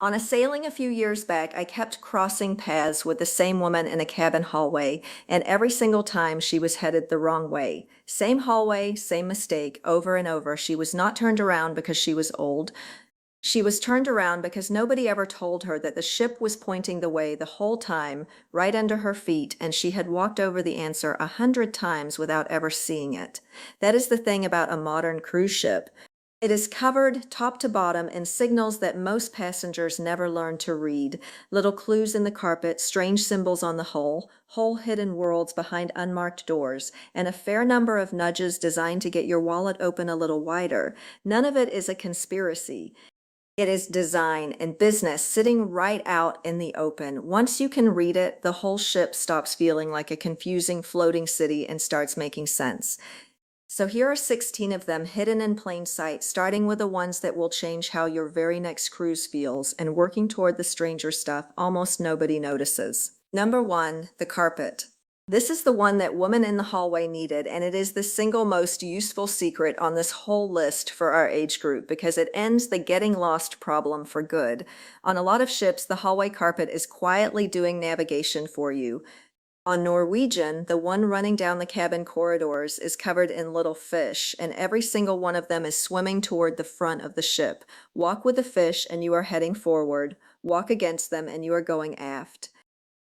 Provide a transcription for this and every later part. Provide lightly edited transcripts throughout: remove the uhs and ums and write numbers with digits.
On a sailing a few years back, I kept crossing paths with the same woman in a cabin hallway, and every single time she was headed the wrong way. Same hallway, same mistake, over and over. She was not turned around because she was old. She was turned around because nobody ever told her that the ship was pointing the way the whole time, right under her feet, and she had walked over the answer 100 times without ever seeing it. That is the thing about a modern cruise ship. It is covered top to bottom in signals that most passengers never learn to read. Little clues in the carpet, strange symbols on the hull, whole hidden worlds behind unmarked doors, and a fair number of nudges designed to get your wallet open a little wider. None of it is a conspiracy. It is design and business sitting right out in the open. Once you can read it, the whole ship stops feeling like a confusing floating city and starts making sense. So here are 16 of them hidden in plain sight, starting with the ones that will change how your very next cruise feels and working toward the stranger stuff almost nobody notices. Number 1, the carpet. This is the one that woman in the hallway needed, and it is the single most useful secret on this whole list for our age group because it ends the getting lost problem for good. On a lot of ships, the hallway carpet is quietly doing navigation for you. On Norwegian, the one running down the cabin corridors is covered in little fish, and every single one of them is swimming toward the front of the ship. Walk with the fish and you are heading forward. Walk against them and you are going aft.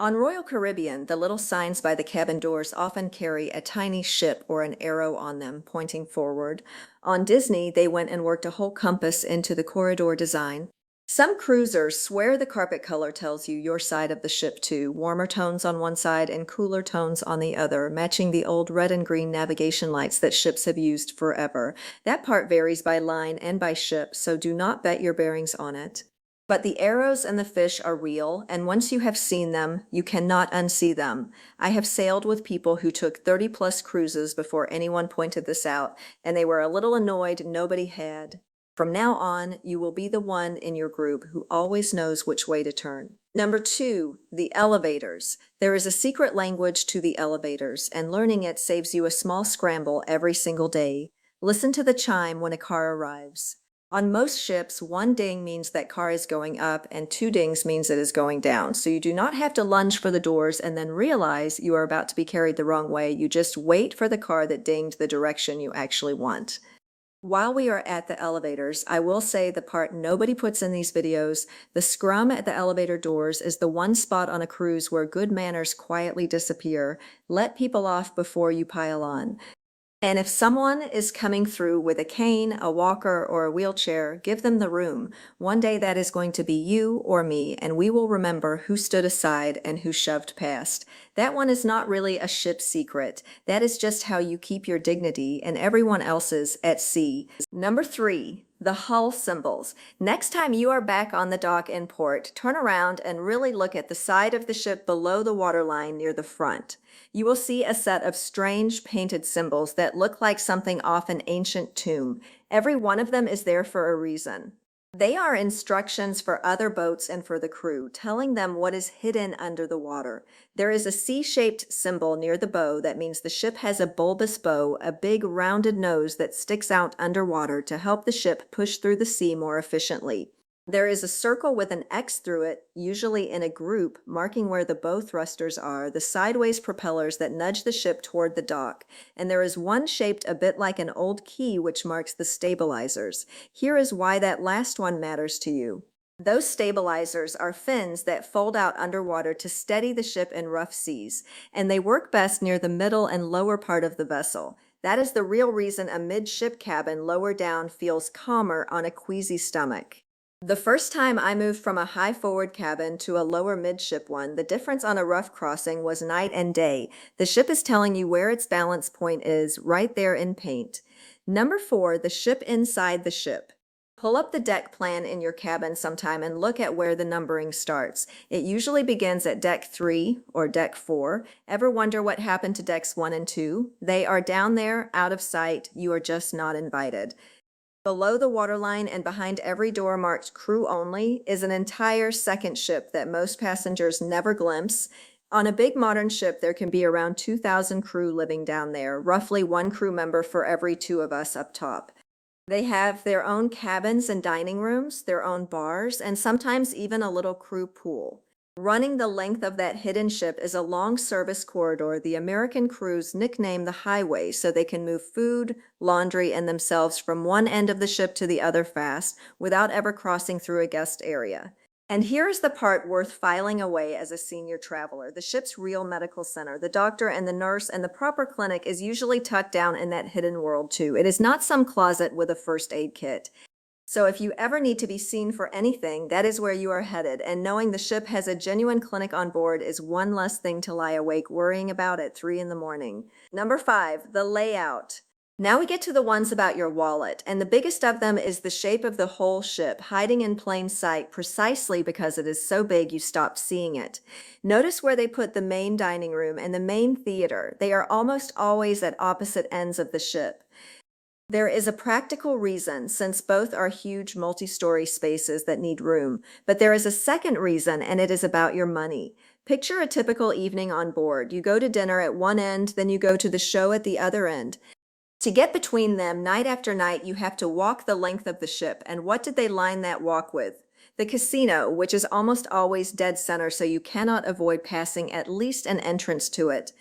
On Royal Caribbean, the little signs by the cabin doors often carry a tiny ship or an arrow on them pointing forward. On Disney, they went and worked a whole compass into the corridor design. Some cruisers swear the carpet color tells you your side of the ship too, warmer tones on one side and cooler tones on the other, matching the old red and green navigation lights that ships have used forever. That part varies by line and by ship, so do not bet your bearings on it. But the arrows and the fish are real, and once you have seen them, you cannot unsee them. I have sailed with people who took 30-plus cruises before anyone pointed this out, and they were a little annoyed nobody had. From now on, you will be the one in your group who always knows which way to turn. Number 2, the elevators. There is a secret language to the elevators, and learning it saves you a small scramble every single day. Listen to the chime when a car arrives. On most ships, 1 ding means that car is going up, and 2 dings means it is going down. So you do not have to lunge for the doors and then realize you are about to be carried the wrong way. You just wait for the car that dinged the direction you actually want. While we are at the elevators, I will say the part nobody puts in these videos, the scrum at the elevator doors is the one spot on a cruise where good manners quietly disappear. Let people off before you pile on. And if someone is coming through with a cane, a walker, or a wheelchair, give them the room. One day that is going to be you or me, and we will remember who stood aside and who shoved past. That one is not really a ship secret. That is just how you keep your dignity and everyone else's at sea. Number 3, the hull symbols. Next time you are back on the dock in port, turn around and really look at the side of the ship below the waterline near the front. You will see a set of strange painted symbols that look like something off an ancient tomb. Every one of them is there for a reason. They are instructions for other boats and for the crew, telling them what is hidden under the water. There is a C-shaped symbol near the bow that means the ship has a bulbous bow, a big rounded nose that sticks out underwater to help the ship push through the sea more efficiently. There is a circle with an X through it, usually in a group, marking where the bow thrusters are, the sideways propellers that nudge the ship toward the dock. And there is one shaped a bit like an old key which marks the stabilizers. Here is why that last one matters to you. Those stabilizers are fins that fold out underwater to steady the ship in rough seas, and they work best near the middle and lower part of the vessel. That is the real reason a midship cabin lower down feels calmer on a queasy stomach. The first time I moved from a high forward cabin to a lower midship one, the difference on a rough crossing was night and day. The ship is telling you where its balance point is, right there in paint. Number 4, the ship inside the ship. Pull up the deck plan in your cabin sometime and look at where the numbering starts. It usually begins at deck 3 or deck 4. Ever wonder what happened to decks 1 and 2? They are down there, out of sight. You are just not invited. Below the waterline and behind every door marked crew only is an entire second ship that most passengers never glimpse. On a big modern ship, there can be around 2,000 crew living down there, roughly 1 crew member for every 2 of us up top. They have their own cabins and dining rooms, their own bars, and sometimes even a little crew pool. Running the length of that hidden ship is a long service corridor the American crews nickname the highway so they can move food, laundry, and themselves from one end of the ship to the other fast without ever crossing through a guest area. And here's the part worth filing away as a senior traveler. The ship's real medical center, the doctor and the nurse and the proper clinic is usually tucked down in that hidden world too. It is not some closet with a first aid kit. So if you ever need to be seen for anything, that is where you are headed, and knowing the ship has a genuine clinic on board is one less thing to lie awake worrying about at 3 in the morning. Number 5, the layout. Now we get to the ones about your wallet, and the biggest of them is the shape of the whole ship, hiding in plain sight precisely because it is so big you stop seeing it. Notice where they put the main dining room and the main theater. They are almost always at opposite ends of the ship. There is a practical reason, since both are huge multi-story spaces that need room, but there is a second reason, and it is about your money. Picture a typical evening on board. You go to dinner at one end, then you go to the show at the other end. To get between them, night after night, you have to walk the length of the ship, and what did they line that walk with? The casino, which is almost always dead center, so you cannot avoid passing at least an entrance to it.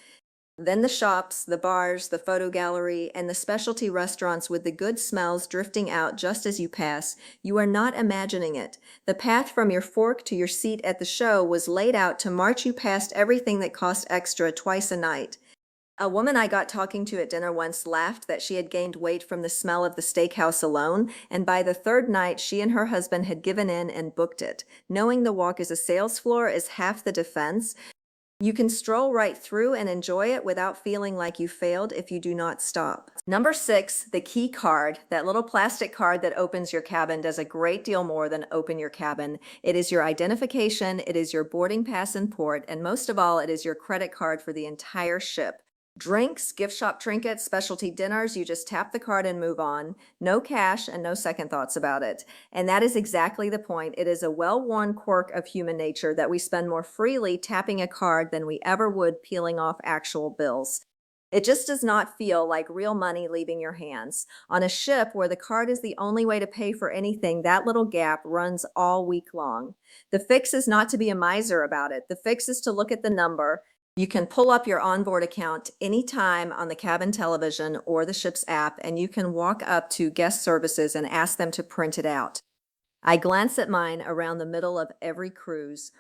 Then the shops, the bars, the photo gallery, and the specialty restaurants with the good smells drifting out just as you pass. You are not imagining it. The path from your fork to your seat at the show was laid out to march you past everything that cost extra twice a night. A woman I got talking to at dinner once laughed that she had gained weight from the smell of the steakhouse alone, and by the third night she and her husband had given in and booked it. Knowing the walk is a sales floor is half the defense. You can stroll right through and enjoy it without feeling like you failed if you do not stop. Number 6, the key card. That little plastic card that opens your cabin does a great deal more than open your cabin. It is your identification, it is your boarding pass in port, and most of all, it is your credit card for the entire ship. Drinks, gift shop trinkets, specialty dinners, you just tap the card and move on. No cash and no second thoughts about it. And that is exactly the point. It is a well-worn quirk of human nature that we spend more freely tapping a card than we ever would peeling off actual bills. It just does not feel like real money leaving your hands. On a ship where the card is the only way to pay for anything, that little gap runs all week long. The fix is not to be a miser about it. The fix is to look at the number. You can pull up your onboard account anytime on the cabin television or the ship's app, and you can walk up to guest services and ask them to print it out. I glance at mine around the middle of every cruise.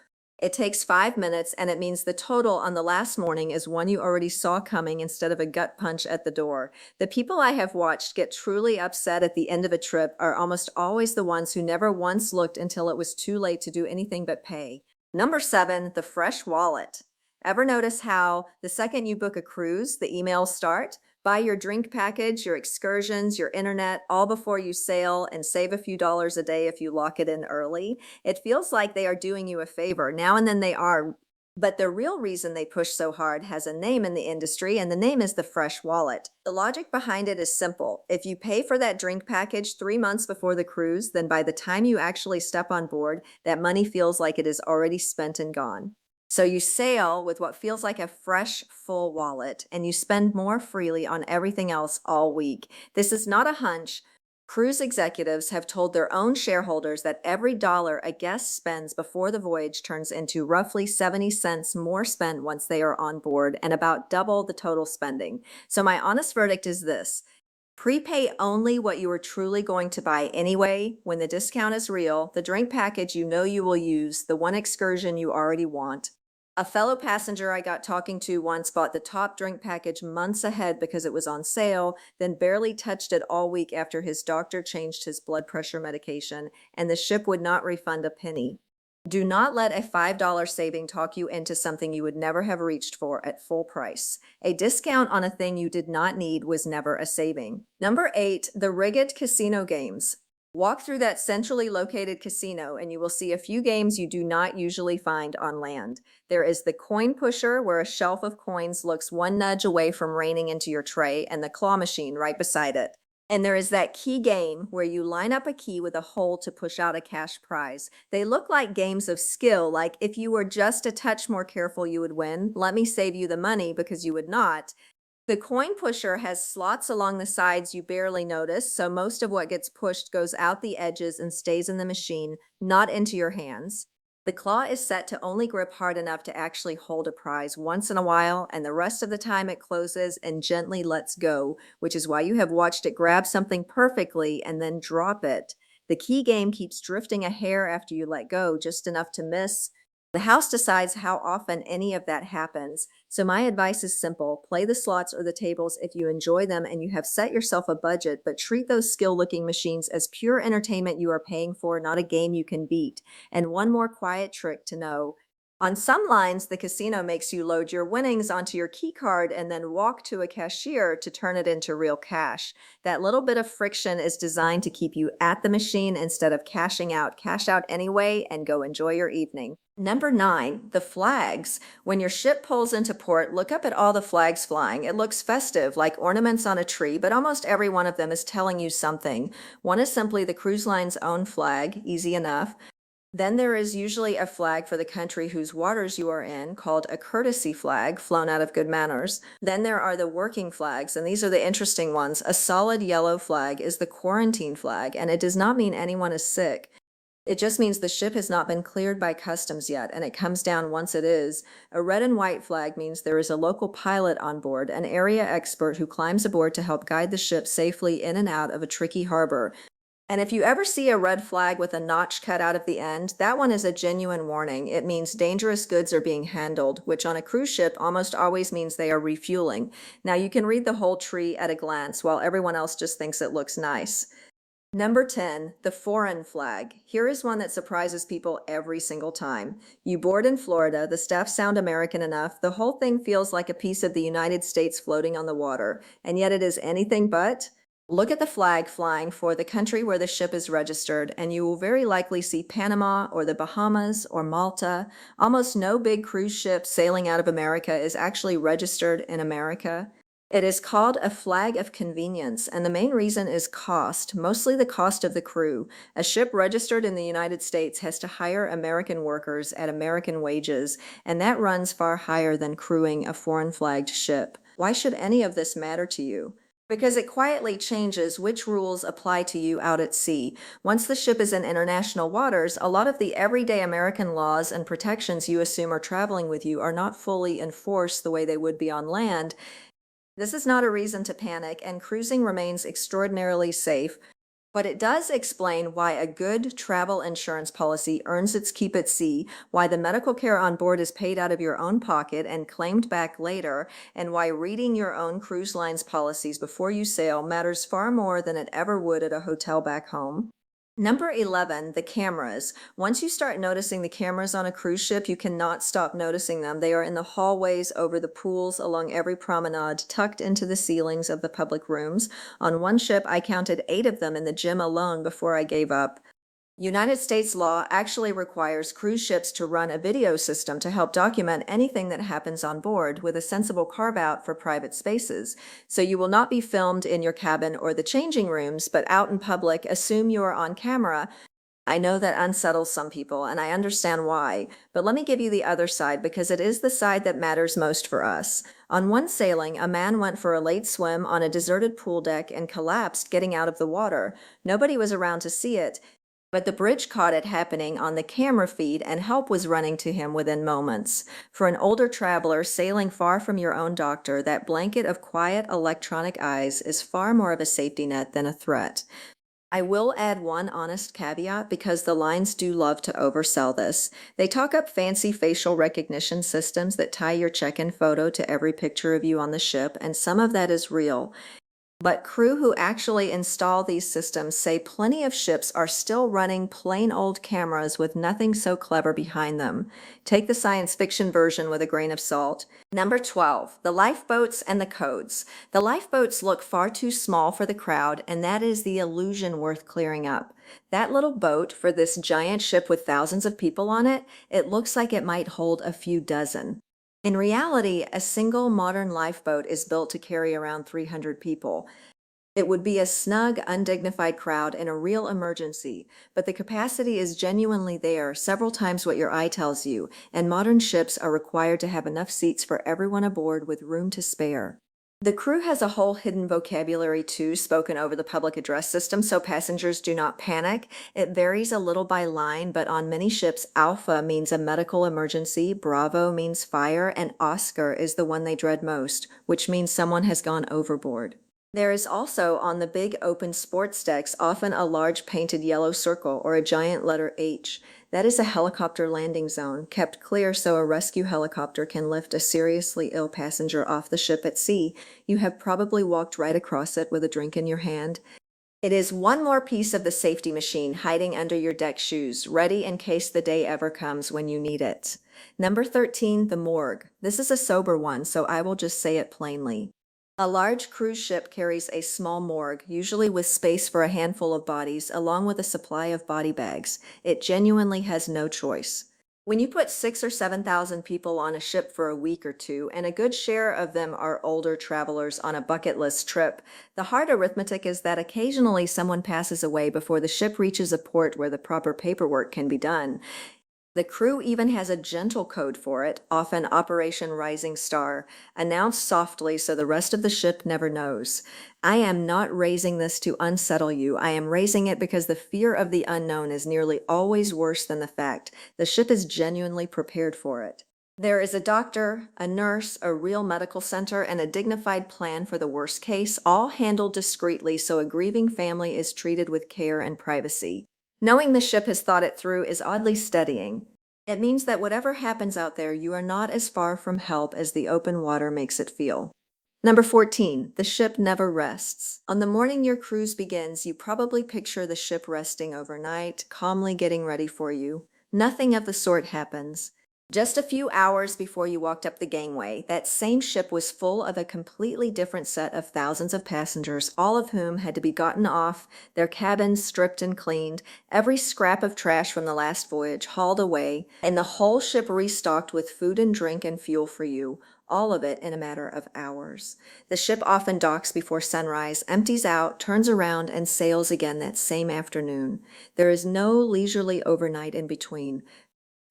It takes 5 minutes, and it means the total on the last morning is one you already saw coming instead of a gut punch at the door. The people I have watched get truly upset at the end of a trip are almost always the ones who never once looked until it was too late to do anything but pay. Number 7, the fresh wallet. Ever notice how the second you book a cruise, the emails start? Buy your drink package, your excursions, your internet, all before you sail, and save a few dollars a day if you lock it in early. It feels like they are doing you a favor. Now and then they are, but the real reason they push so hard has a name in the industry, and the name is the fresh wallet. The logic behind it is simple. If you pay for that drink package 3 months before the cruise, then by the time you actually step on board, that money feels like it is already spent and gone. So you sail with what feels like a fresh, full wallet, and you spend more freely on everything else all week. This is not a hunch. Cruise executives have told their own shareholders that every dollar a guest spends before the voyage turns into roughly 70 cents more spent once they are on board, and about double the total spending. So my honest verdict is this. Prepay only what you are truly going to buy anyway. When the discount is real, the drink package you know you will use, the one excursion you already want. A fellow passenger I got talking to once bought the top drink package months ahead because it was on sale, then barely touched it all week after his doctor changed his blood pressure medication, and the ship would not refund a penny. Do not let a $5 saving talk you into something you would never have reached for at full price. A discount on a thing you did not need was never a saving. Number 8, the rigged casino games. Walk through that centrally located casino and you will see a few games you do not usually find on land. There is the coin pusher, where a shelf of coins looks one nudge away from raining into your tray, and the claw machine right beside it. And there is that key game where you line up a key with a hole to push out a cash prize. They look like games of skill, like if you were just a touch more careful you would win. Let me save you the money because you would not. The coin pusher has slots along the sides you barely notice, so most of what gets pushed goes out the edges and stays in the machine, not into your hands. The claw is set to only grip hard enough to actually hold a prize once in a while, and the rest of the time it closes and gently lets go, which is why you have watched it grab something perfectly and then drop it. The key game keeps drifting a hair after you let go, just enough to miss. The house decides how often any of that happens. So my advice is simple. Play the slots or the tables if you enjoy them and you have set yourself a budget, but treat those skill-looking machines as pure entertainment you are paying for, not a game you can beat. And one more quiet trick to know. On some lines, the casino makes you load your winnings onto your key card and then walk to a cashier to turn it into real cash. That little bit of friction is designed to keep you at the machine instead of cashing out. Cash out anyway and go enjoy your evening. Number 9, the flags. When your ship pulls into port, look up at all the flags flying. It looks festive, like ornaments on a tree, but almost every one of them is telling you something. One is simply the cruise line's own flag, easy enough. Then there is usually a flag for the country whose waters you are in, called a courtesy flag, flown out of good manners. Then there are the working flags, and these are the interesting ones. A solid yellow flag is the quarantine flag, and it does not mean anyone is sick. It just means the ship has not been cleared by customs yet, and it comes down once it is. A red and white flag means there is a local pilot on board, an area expert who climbs aboard to help guide the ship safely in and out of a tricky harbor. And if you ever see a red flag with a notch cut out of the end, that one is a genuine warning. It means dangerous goods are being handled, which on a cruise ship almost always means they are refueling. Now you can read the whole tree at a glance, while everyone else just thinks it looks nice. Number 10, the foreign flag. Here is one that surprises people every single time. You board in Florida, the staff sound American enough, the whole thing feels like a piece of the United States floating on the water, and yet it is anything but. Look at the flag flying for the country where the ship is registered, and you will very likely see Panama or the Bahamas or Malta. Almost no big cruise ship sailing out of America is actually registered in America. It is called a flag of convenience, and the main reason is cost, mostly the cost of the crew. A ship registered in the United States has to hire American workers at American wages, and that runs far higher than crewing a foreign-flagged ship. Why should any of this matter to you? Because it quietly changes which rules apply to you out at sea. Once the ship is in international waters, a lot of the everyday American laws and protections you assume are traveling with you are not fully enforced the way they would be on land. This is not a reason to panic, and cruising remains extraordinarily safe, but it does explain why a good travel insurance policy earns its keep at sea, why the medical care on board is paid out of your own pocket and claimed back later, and why reading your own cruise line's policies before you sail matters far more than it ever would at a hotel back home. Number 11, the cameras. Once you start noticing the cameras on a cruise ship, you cannot stop noticing them. They are in the hallways, over the pools, along every promenade, tucked into the ceilings of the public rooms. On one ship, I counted 8 of them in the gym alone before I gave up. United States law actually requires cruise ships to run a video system to help document anything that happens on board, with a sensible carve-out for private spaces. So you will not be filmed in your cabin or the changing rooms, but out in public, assume you are on camera. I know that unsettles some people, and I understand why, but let me give you the other side, because it is the side that matters most for us. On one sailing, a man went for a late swim on a deserted pool deck and collapsed getting out of the water. Nobody was around to see it, but the bridge caught it happening on the camera feed, and help was running to him within moments. For an older traveler sailing far from your own doctor, that blanket of quiet electronic eyes is far more of a safety net than a threat. I will add one honest caveat, because the lines do love to oversell this. They talk up fancy facial recognition systems that tie your check-in photo to every picture of you on the ship, and some of that is real. But crew who actually install these systems say plenty of ships are still running plain old cameras with nothing so clever behind them. Take the science fiction version with a grain of salt. Number 12, the lifeboats and the codes. The lifeboats look far too small for the crowd, and that is the illusion worth clearing up. That little boat for this giant ship with thousands of people on it, it looks like it might hold a few dozen. In reality, a single modern lifeboat is built to carry around 300 people. It would be a snug, undignified crowd in a real emergency, but the capacity is genuinely there, several times what your eye tells you, and modern ships are required to have enough seats for everyone aboard with room to spare. The crew has a whole hidden vocabulary too, spoken over the public address system, so passengers do not panic. It varies a little by line, but on many ships, Alpha means a medical emergency, Bravo means fire, and Oscar is the one they dread most, which means someone has gone overboard. There is also, on the big open sports decks, often a large painted yellow circle or a giant letter H. That is a helicopter landing zone, kept clear so a rescue helicopter can lift a seriously ill passenger off the ship at sea. You have probably walked right across it with a drink in your hand. It is one more piece of the safety machine hiding under your deck shoes, ready in case the day ever comes when you need it. Number 13, the morgue. This is a sober one, so I will just say it plainly. A large cruise ship carries a small morgue, usually with space for a handful of bodies, along with a supply of body bags. It genuinely has no choice. When you put 6,000 or 7,000 people on a ship for a week or two, and a good share of them are older travelers on a bucket list trip, the hard arithmetic is that occasionally someone passes away before the ship reaches a port where the proper paperwork can be done. The crew even has a gentle code for it, often Operation Rising Star, announced softly so the rest of the ship never knows. I am not raising this to unsettle you. I am raising it because the fear of the unknown is nearly always worse than the fact the ship is genuinely prepared for it. There is a doctor, a nurse, a real medical center, and a dignified plan for the worst case, all handled discreetly so a grieving family is treated with care and privacy. Knowing the ship has thought it through is oddly steadying. It means that whatever happens out there, you are not as far from help as the open water makes it feel. Number 14, the ship never rests. On the morning your cruise begins, you probably picture the ship resting overnight, calmly getting ready for you. Nothing of the sort happens. Just a few hours before you walked up the gangway, that same ship was full of a completely different set of thousands of passengers, all of whom had to be gotten off, their cabins stripped and cleaned, every scrap of trash from the last voyage hauled away, and the whole ship restocked with food and drink and fuel for you, all of it in a matter of hours. The ship often docks before sunrise, empties out, turns around, and sails again that same afternoon. There is no leisurely overnight in between.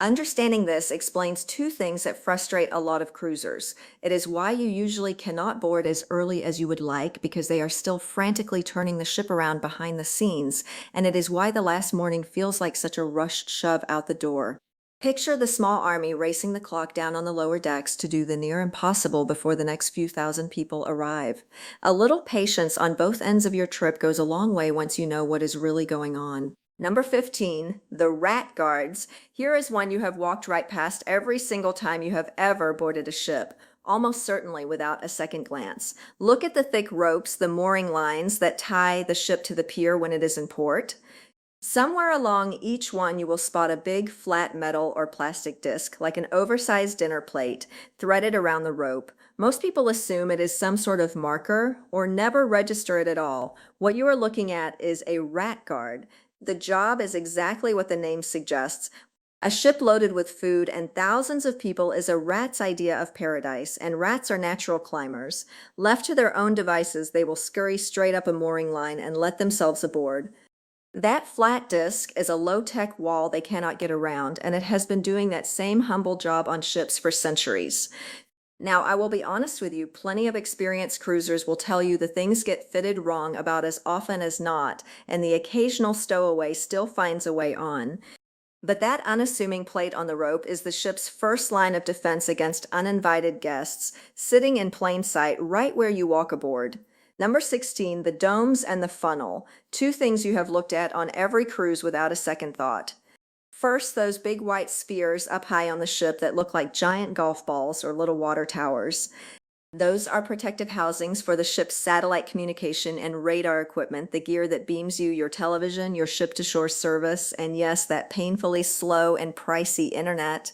Understanding this explains two things that frustrate a lot of cruisers. It is why you usually cannot board as early as you would like because they are still frantically turning the ship around behind the scenes, and it is why the last morning feels like such a rushed shove out the door. Picture the small army racing the clock down on the lower decks to do the near impossible before the next few thousand people arrive. A little patience on both ends of your trip goes a long way once you know what is really going on. Number 15, the rat guards. Here is one you have walked right past every single time you have ever boarded a ship, almost certainly without a second glance. Look at the thick ropes, the mooring lines that tie the ship to the pier when it is in port. Somewhere along each one you will spot a big flat metal or plastic disc, like an oversized dinner plate, threaded around the rope. Most people assume it is some sort of marker or never register it at all. What you are looking at is a rat guard. The job is exactly what the name suggests. A ship loaded with food and thousands of people is a rat's idea of paradise, and rats are natural climbers. Left to their own devices, they will scurry straight up a mooring line and let themselves aboard. That flat disc is a low-tech wall they cannot get around, and it has been doing that same humble job on ships for centuries. Now, I will be honest with you, plenty of experienced cruisers will tell you the things get fitted wrong about as often as not, and the occasional stowaway still finds a way on. But that unassuming plate on the rope is the ship's first line of defense against uninvited guests, sitting in plain sight right where you walk aboard. Number 16, the domes and the funnel, two things you have looked at on every cruise without a second thought. First, those big white spheres up high on the ship that look like giant golf balls or little water towers. Those are protective housings for the ship's satellite communication and radar equipment, the gear that beams you your television, your ship-to-shore service, and yes, that painfully slow and pricey internet.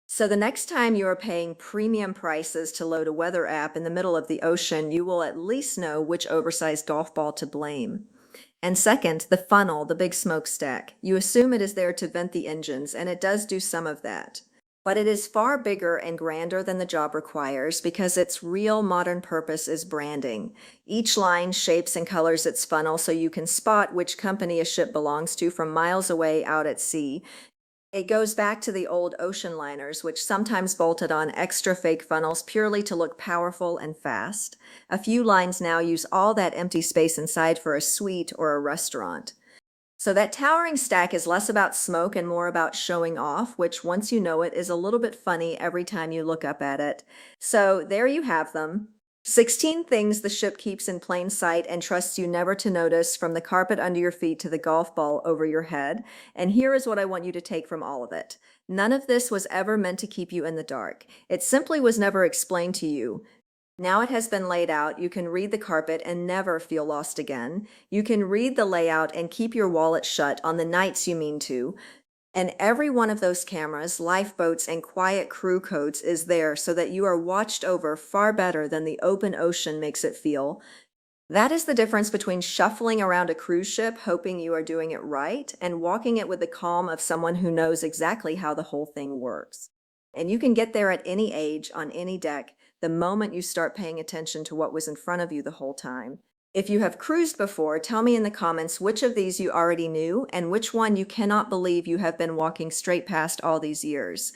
So the next time you are paying premium prices to load a weather app in the middle of the ocean, you will at least know which oversized golf ball to blame. And second, the funnel, the big smokestack. You assume it is there to vent the engines, and it does do some of that. But it is far bigger and grander than the job requires because its real modern purpose is branding. Each line shapes and colors its funnel so you can spot which company a ship belongs to from miles away out at sea. It goes back to the old ocean liners, which sometimes bolted on extra fake funnels purely to look powerful and fast. A few lines now use all that empty space inside for a suite or a restaurant. So that towering stack is less about smoke and more about showing off, which once you know it is a little bit funny every time you look up at it. So there you have them. 16 things the ship keeps in plain sight and trusts you never to notice, from the carpet under your feet to the golf ball over your head. And here is what I want you to take from all of it. None of this was ever meant to keep you in the dark. It simply was never explained to you. Now it has been laid out. You can read the carpet and never feel lost again. You can read the layout and keep your wallet shut on the nights you mean to. And every one of those cameras, lifeboats, and quiet crew codes is there so that you are watched over far better than the open ocean makes it feel. That is the difference between shuffling around a cruise ship hoping you are doing it right and walking it with the calm of someone who knows exactly how the whole thing works. And you can get there at any age, on any deck, the moment you start paying attention to what was in front of you the whole time. If you have cruised before, tell me in the comments which of these you already knew and which one you cannot believe you have been walking straight past all these years.